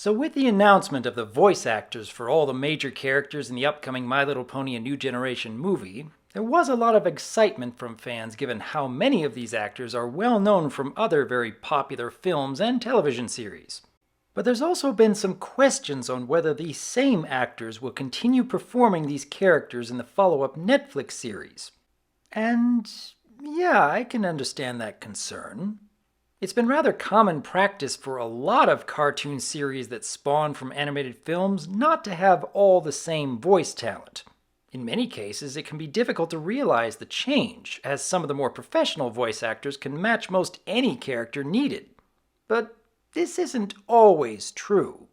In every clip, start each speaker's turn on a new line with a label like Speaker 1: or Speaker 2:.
Speaker 1: So with the announcement of the voice actors for all the major characters in the upcoming My Little Pony: A New Generation movie, there was a lot of excitement from fans given how many of these actors are well known from other very popular films and television series. But there's also been some questions on whether these same actors will continue performing these characters in the follow-up Netflix series. And yeah, I can understand that concern. It's been rather common practice for a lot of cartoon series that spawn from animated films not to have all the same voice talent. In many cases, it can be difficult to realize the change, as some of the more professional voice actors can match most any character needed. But this isn't always true.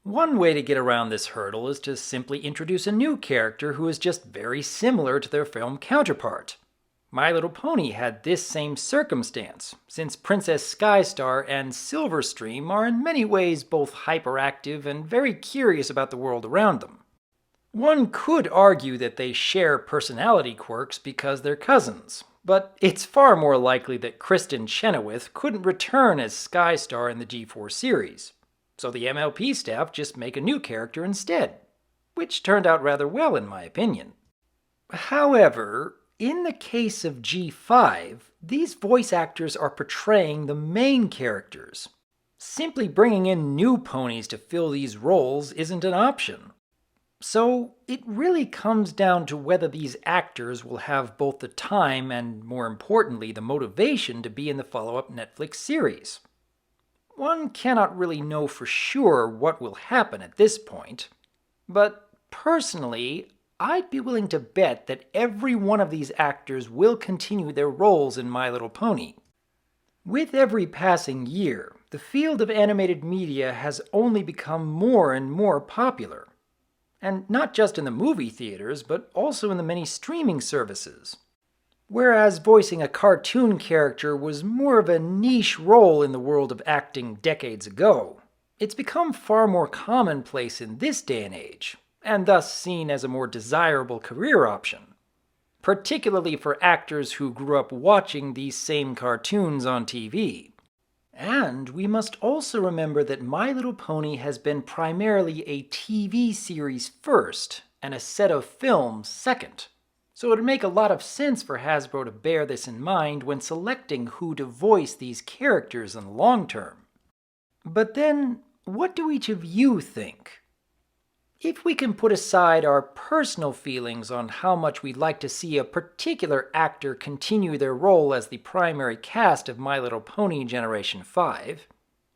Speaker 1: One way to get around this hurdle is to simply introduce a new character who is just very similar to their film counterpart. My Little Pony had this same circumstance, since Princess Skystar and Silverstream are in many ways both hyperactive and very curious about the world around them. One could argue that they share personality quirks because they're cousins, but it's far more likely that Kristen Chenoweth couldn't return as Skystar in the G4 series, so the MLP staff just make a new character instead, which turned out rather well in my opinion. However, in the case of G5, these voice actors are portraying the main characters. Simply bringing in new ponies to fill these roles isn't an option. So it really comes down to whether these actors will have both the time and, more importantly, the motivation to be in the follow-up Netflix series. One cannot really know for sure what will happen at this point, but personally, I'd be willing to bet that every one of these actors will continue their roles in My Little Pony. With every passing year, the field of animated media has only become more and more popular. And not just in the movie theaters, but also in the many streaming services. Whereas voicing a cartoon character was more of a niche role in the world of acting decades ago, it's become far more commonplace in this day and age, and thus seen as a more desirable career option, particularly for actors who grew up watching these same cartoons on TV. And we must also remember that My Little Pony has been primarily a TV series first, and a set of films second. So it would make a lot of sense for Hasbro to bear this in mind when selecting who to voice these characters in the long term. But then, what do each of you think? If we can put aside our personal feelings on how much we'd like to see a particular actor continue their role as the primary cast of My Little Pony Generation 5,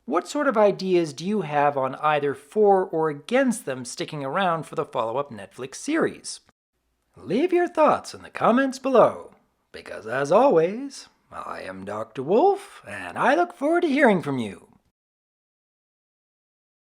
Speaker 1: what sort of ideas do you have on either for or against them sticking around for the follow-up Netflix series? Leave your thoughts in the comments below, because as always, I am Dr. Wolf, and I look forward to hearing from you.